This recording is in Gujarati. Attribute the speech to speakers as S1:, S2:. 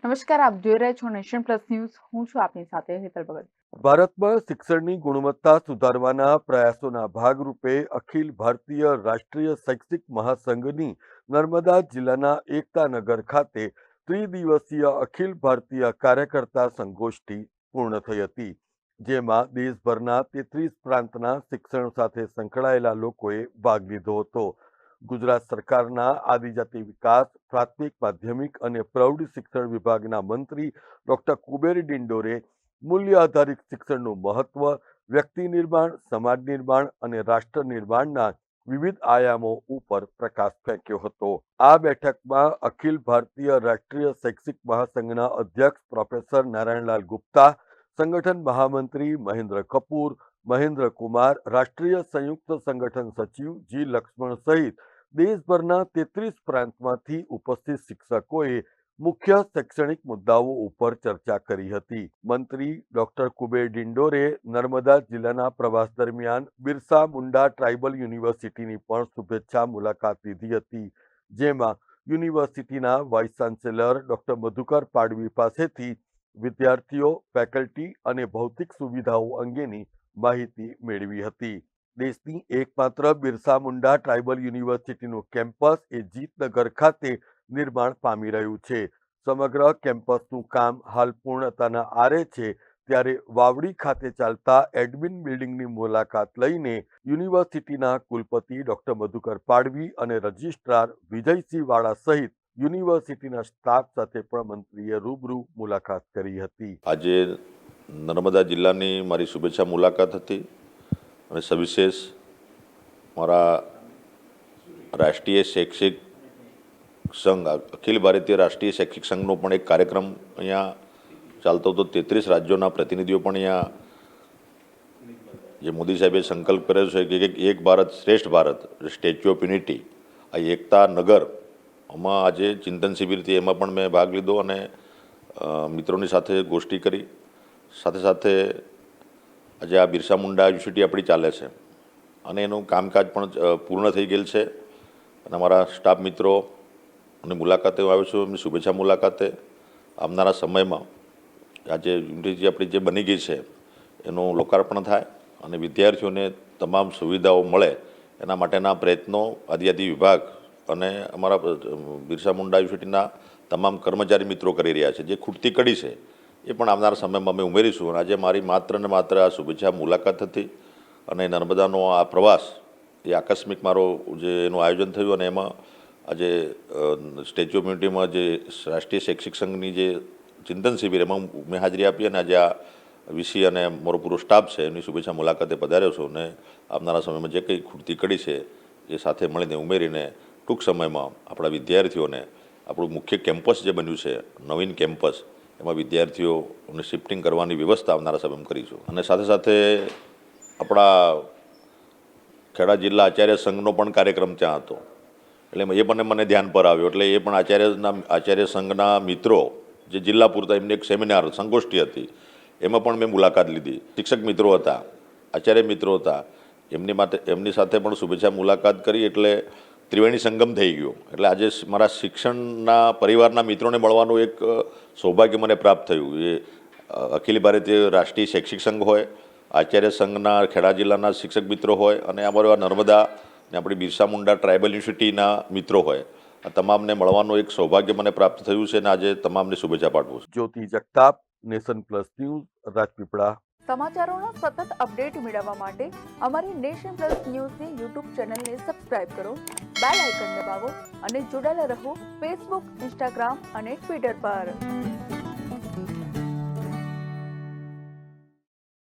S1: નમસ્કાર, આપ જોઈ રહ્યા છો નેશન પ્લસ ન્યૂઝ. હું છું આપની સાથે હેતલ ભગત.
S2: ભારતમાં શિક્ષણની ગુણવત્તા સુધારવાના પ્રયાસોના ભાગરૂપે અખિલ ભારતીય રાષ્ટ્રીય શૈક્ષિક મહાસંઘની નર્મદા જિલ્લાના એકતાનગર ખાતે ત્રિદિવસીય અખિલ ભારતીય કાર્યકર્તા સંગોષ્ઠી પૂર્ણ થઈ હતી, જેમાં દેશભરના 33 પ્રાંતના શિક્ષણ સાથે સંકળાયેલા લોકોએ ભાગ લીધો હતો. ગુજરાત સરકારના આદિજાતિ વિકાસ, પ્રાથમિક, માધ્યમિક અને પ્રૌઢ શિક્ષણ વિભાગના મંત્રી ડોક્ટર કુબેર ડિંડોરે મૂલ્ય આધારિત શિક્ષણનું મહત્વ, વ્યક્તિ નિર્માણ, સમાજ નિર્માણ અને રાષ્ટ્ર નિર્માણના વિવિધ આયામો ઉપર પ્રકાશ ફેંક્યો હતો. આ બેઠકમાં અખિલ ભારતીય રાષ્ટ્રીય શૈક્ષિક મહાસંઘના અધ્યક્ષ પ્રોફેસર નારાયણલાલ ગુપ્તા, સંગઠન મહામંત્રી મહેન્દ્ર કપૂર, મહેન્દ્ર કુમાર, રાષ્ટ્રીય સંયુક્ત સંગઠન સચિવ જી લક્ષ્મણ સહિત દેશભરના 33 પ્રાંતમાંથી ઉપસ્થિત શિક્ષકોએ મુખ્ય શૈક્ષણિક મુદ્દાઓ ઉપર ચર્ચા કરી હતી. મંત્રી ડોક્ટર કુબેર ડિંડોરે નર્મદા જિલ્લાના પ્રવાસ દરમિયાન બિરસા મુંડા ટ્રાઇબલ યુનિવર્સિટીની પણ શુભેચ્છા મુલાકાત લીધી હતી, જેમાં યુનિવર્સિટીના વાઇસ ચાન્સેલર ડોક્ટર મધુકર પાડવી પાસેથી વિદ્યાર્થીઓ, ફેકલ્ટી અને ભૌતિક સુવિધાઓ અંગેની માહિતી મેળવી હતી. દેશની એકમાત્ર બિરસા મુંડા ટ્રાઇબલ યુનિવર્સિટીનું કેમ્પસ એ જીતનગર ખાતે નિર્માણ પામી રહ્યું છે. સમગ્ર કેમ્પસનું કામ હાલ પૂર્ણતાના આરે છે, ત્યારે વાવડી ખાતે ચાલતા એડમિન બિલ્ડિંગની મુલાકાત લઈને યુનિવર્સિટીના કુલપતિ ડોક્ટર મધુકર પાડવી અને રજિસ્ટ્રાર વિજયસિંહ વાળા સહિત યુનિવર્સિટીના સ્ટાફ સાથે પણ મંત્રીએ રૂબરૂ મુલાકાત કરી હતી.
S3: આજે નર્મદા જિલ્લાની મારી શુભેચ્છા મુલાકાત હતી અને સવિશેષ મારા રાષ્ટ્રીય શૈક્ષિક સંઘ અખિલ ભારતીય રાષ્ટ્રીય શૈક્ષિક સંઘનો પણ એક કાર્યક્રમ અહીંયા ચાલતો હતો. 33 રાજ્યોના પ્રતિનિધિઓ પણ અહીંયા, જે મોદી સાહેબે સંકલ્પ કર્યો છે કે એક ભારત શ્રેષ્ઠ ભારત, સ્ટેચ્યુ ઓફ યુનિટી, આ એકતા નગરમાં આજે ચિંતન શિબિર હતી, એમાં પણ મેં ભાગ લીધો અને મિત્રોની સાથે ગોષ્ઠી કરી. સાથે સાથે આજે આ બિરસા મુંડા યુનિવર્સિટી આપણી ચાલે છે અને એનું કામકાજ પણ પૂર્ણ થઈ ગયેલ છે અને અમારા સ્ટાફ મિત્રો અને મુલાકાતે હું આવ્યો છું, એમની શુભેચ્છા મુલાકાતે. આવનારા સમયમાં આજે યુનિવર્સિટી આપણી જે બની ગઈ છે એનું લોકાર્પણ થાય અને વિદ્યાર્થીઓને તમામ સુવિધાઓ મળે એના માટેના પ્રયત્નો આદિજાતિ વિભાગ અને અમારા બિરસા મુંડા યુનિવર્સિટીના તમામ કર્મચારી મિત્રો કરી રહ્યા છે. જે ખૂટતી કડી છે એ પણ આવનારા સમયમાં અમે ઉમેરીશું. અને આજે મારી માત્ર ને માત્ર આ શુભેચ્છા મુલાકાત હતી અને નર્મદાનો આ પ્રવાસ એ આકસ્મિક મારો જે એનું આયોજન થયું અને એમાં આજે સ્ટેચ્યુ ઓફ યુનિટીમાં જે રાષ્ટ્રીય શૈક્ષિક સંઘની જે ચિંતન શિબિર એમાં મેં હાજરી આપી અને આજે આ વીસી અને મારો પૂરો સ્ટાફ છે એમની શુભેચ્છા મુલાકાતે પધાર્યો છું અને આવનારા સમયમાં જે કંઈ ખૂટતી કડી છે એ સાથે મળીને ઉમેરીને ટૂંક સમયમાં આપણા વિદ્યાર્થીઓને આપણું મુખ્ય કેમ્પસ જે બન્યું છે, નવીન કેમ્પસ, એમાં વિદ્યાર્થીઓને શિફ્ટિંગ કરવાની વ્યવસ્થા આવનારા સમયમાં કરીશું. અને સાથે સાથે આપણા ખેડા જિલ્લા આચાર્ય સંઘનો પણ કાર્યક્રમ ત્યાં હતો, એટલે એ પણ મને ધ્યાન પર આવ્યો. એટલે એ પણ આચાર્ય સંઘના મિત્રો જે જિલ્લા પૂરતા એમની એક સેમિનાર સંગોષ્ઠી હતી, એમાં પણ મેં મુલાકાત લીધી. શિક્ષક મિત્રો હતા, આચાર્ય મિત્રો હતા, એમની સાથે પણ શુભેચ્છા મુલાકાત કરી. એટલે ત્રિવેણી સંગમ થઈ ગયો. એટલે આજે મારા શિક્ષણના પરિવારના મિત્રોને મળવાનું એક સૌભાગ્ય મને પ્રાપ્ત થયું. એ અખિલ ભારતીય રાષ્ટ્રીય શૈક્ષિક સંઘ હોય, આચાર્ય સંઘના ખેડા જિલ્લાના શિક્ષક મિત્રો હોય અને અમારા નર્મદા ને આપણી બિરસા મુંડા ટ્રાઇબલ યુનિવર્સિટીના મિત્રો હોય, આ તમામને મળવાનું એક સૌભાગ્ય મને પ્રાપ્ત થયું છે અને આજે તમામને શુભેચ્છા પાઠવું છું.
S2: Jyoti Jagtap, nation plus news, Rajpipla.
S1: સમાચારોનો સતત અપડેટ મેળવવા માટે અમારી નેશન પ્લસ ન્યૂઝની યુટ્યુબ ચેનલને સબસ્ક્રાઇબ કરો, બેલ આઇકન દબાવો અને જોડાયેલા રહો ફેસબુક, ઇન્સ્ટાગ્રામ અને ટ્વિટર પર.